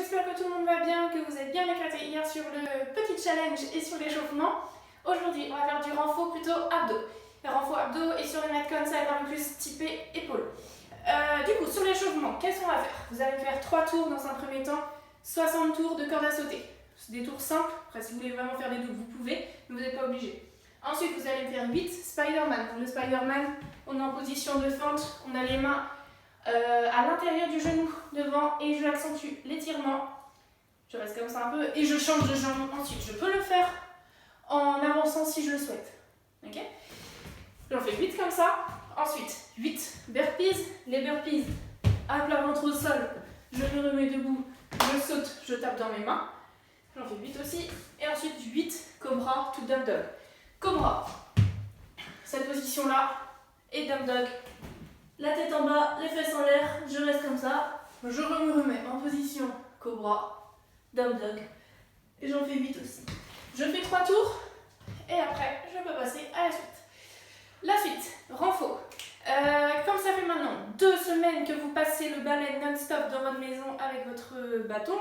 j'espère que tout le monde va bien, que vous êtes bien éclaté hier sur le petit challenge et sur l'échauffement. Aujourd'hui, on va faire du renfort plutôt abdos. Le renfort abdos et sur les metcons, ça va être un peu plus typé épaules. Du coup, sur l'échauffement, qu'est-ce qu'on va faire? Vous allez faire 3 tours dans un premier temps, 60 tours de corde à sauter. C'est des tours simples. Après, si vous voulez vraiment faire des doubles, vous pouvez, mais vous n'êtes pas obligé. Ensuite, vous allez faire 8 Spider-Man. Le Spider-Man, on est en position de fente, on a les mains à l'intérieur du genou devant et je accentue l'étirement. Je reste comme ça un peu et je change de jambe ensuite. Je peux le faire en avançant si je le souhaite. Ok? J'en fais 8 comme ça. Ensuite, 8 burpees. Les burpees à plat ventre au sol. Je me remets debout, je saute, je tape dans mes mains. J'en fais 8 aussi. Et ensuite, 8 cobra to down dog. Cobra, cette position-là, et down dog. La tête en bas, les fesses en l'air, je reste comme ça. Je me remets en position cobra, down dog. Et j'en fais 8 aussi. Je fais 3 tours et après, je peux passer à la suite. La suite, renfort. Comme ça fait maintenant 2 semaines que vous passez le balai non-stop dans votre maison avec votre bâton,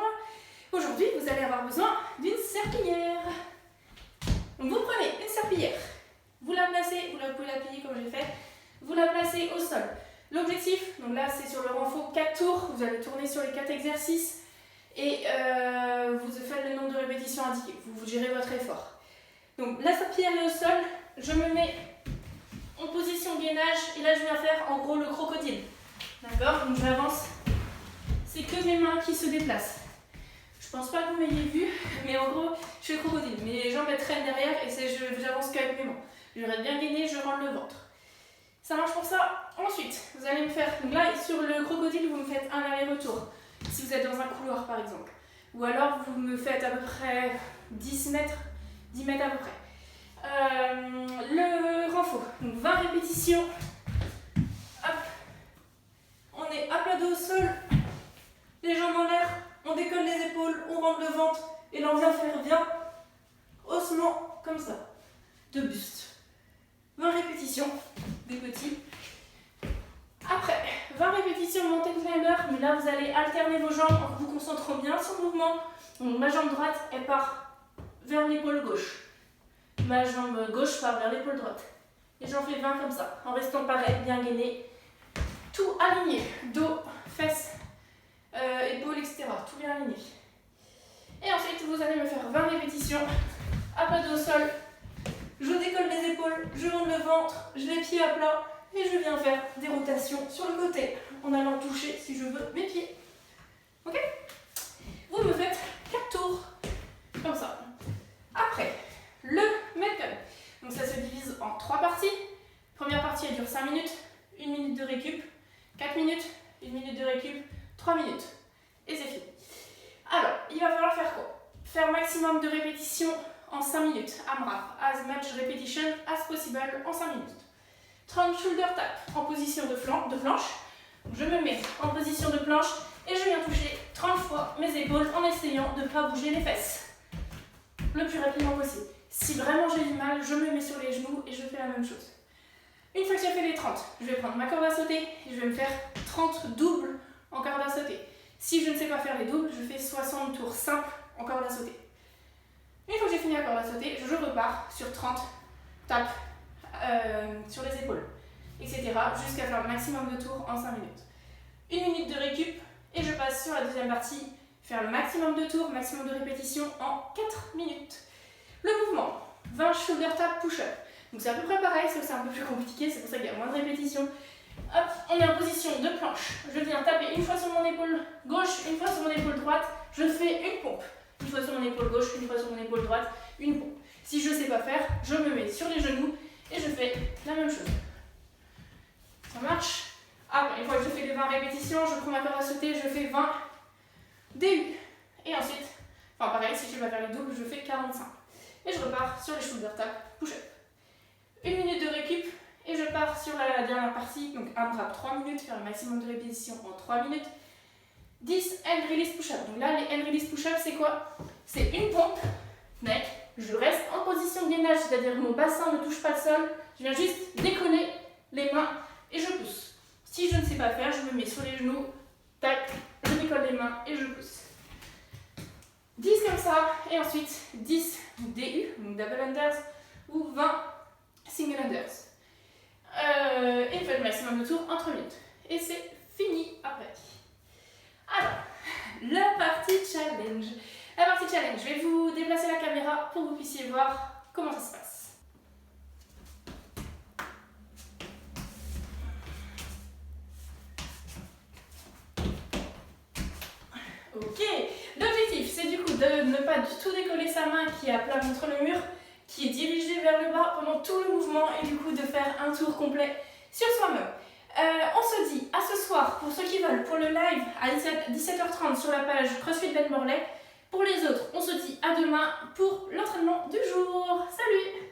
aujourd'hui, vous allez avoir besoin d'une serpillière. Donc vous prenez une serpillière, vous la placez, vous pouvez la plier comme j'ai fait, vous la placez au sol. L'objectif, donc là c'est sur le renfort 4 tours, vous allez tourner sur les 4 exercices et vous faites le nombre de répétitions indiquées, vous gérez votre effort. Donc la serpillière est au sol, je me mets en position gainage et là je viens faire en gros le crocodile. D'accord? Donc j'avance, c'est que mes mains qui se déplacent. Je pense pas que vous m'ayez vu, mais en gros je fais le crocodile, mes jambes elles traînent derrière et j'avance qu'avec mes mains. Je reste bien gainé, je rentre le ventre. Ça marche pour ça. Ensuite, vous allez me faire, donc là sur le crocodile, vous me faites un aller-retour, si vous êtes dans un couloir par exemple. Ou alors vous me faites à peu près 10 mètres à peu près. Le renfort, donc 20 répétitions. Hop. On est à plat dos au sol, les jambes en l'air, on décolle les épaules, on rentre le ventre, et là on vient faire haussement comme ça, de buste. 20 répétitions, des petits. Après, 20 répétitions montée climber, mais là vous allez alterner vos jambes en vous concentrant bien sur le mouvement. Donc ma jambe droite, elle part vers l'épaule gauche. Ma jambe gauche part vers l'épaule droite. Et j'en fais 20 comme ça, en restant pareil, bien gainé. Tout aligné, dos, fesses, épaules, etc. Tout bien aligné. Et ensuite, vous allez me faire 20 répétitions, à plat dos au sol. Je décolle les épaules, je monte le ventre, je les pieds à plat et je viens faire des rotations sur le côté en allant toucher, si je veux, mes pieds. Ok? Vous me faites 4 tours, comme ça. Après, le metcon. Donc ça se divise en 3 parties. Première partie, elle dure 5 minutes, 1 minute de récup, 4 minutes, 1 minute de récup, 3 minutes. Et c'est fini. Alors, il va falloir faire quoi? Faire maximum de répétitions en 5 minutes. AMRAP, as much repetition as possible en 5 minutes. 30 shoulder tap en position de planche. Je me mets en position de planche et je viens toucher 30 fois mes épaules en essayant de ne pas bouger les fesses. Le plus rapidement possible. Si vraiment j'ai du mal, je me mets sur les genoux et je fais la même chose. Une fois que j'ai fait les 30, je vais prendre ma corde à sauter et je vais me faire 30 doubles en corde à sauter. Si je ne sais pas faire les doubles, je fais 60 tours simples en corde à sauter. Une fois que j'ai fini la corde à sauter, je repars sur 30 tapes sur les épaules, etc. jusqu'à faire le maximum de tours en 5 minutes. 1 minute de récup et je passe sur la deuxième partie, faire le maximum de tours, maximum de répétitions en 4 minutes. Le mouvement, 20 shoulder tap push-up. Donc c'est à peu près pareil, sauf que c'est un peu plus compliqué, c'est pour ça qu'il y a moins de répétitions. Hop, on est en position de planche. Je viens taper une fois sur mon épaule gauche, une fois sur mon épaule droite. Je fais une pompe. Une fois sur mon épaule gauche, une fois sur mon épaule droite, une pompe. Si je ne sais pas faire, je me mets sur les genoux et je fais la même chose. Ça marche? Après, une fois que je fais les 20 répétitions, je prends ma corde à sauter, je fais 20 DU. Et ensuite, enfin pareil, si je ne sais pas faire les doubles, je fais 45. Et je repars sur les shoulder tap push-up. 1 minute de récup. Et je pars sur la dernière partie, donc AMRAP 3 minutes, faire le maximum de répétitions en 3 minutes. 10 hand release push-up. Donc là, les hand release push-up, c'est quoi? C'est une pompe, mec, je reste en position de gainage, c'est-à-dire que mon bassin ne touche pas le sol. Je viens juste décoller les mains et je pousse. Si je ne sais pas faire, je me mets sur les genoux, tac, je décolle les mains et je pousse. 10 comme ça, et ensuite 10 DU, donc double unders, ou 20 single unders. Et faites le maximum de tours en 3 minutes. Et c'est fini après. Alors, la partie challenge. La partie challenge, je vais vous déplacer la caméra pour que vous puissiez voir comment ça se passe. Ok, l'objectif c'est du coup de ne pas du tout décoller sa main qui est à plat contre le mur, qui est dirigée vers le bas pendant tout le mouvement et du coup de faire un tour complet sur soi-même. On se dit à ce soir, pour ceux qui veulent, pour le live à 17h30 sur la page CrossFit Ben Morlaix. Pour les autres, on se dit à demain pour l'entraînement du jour. Salut!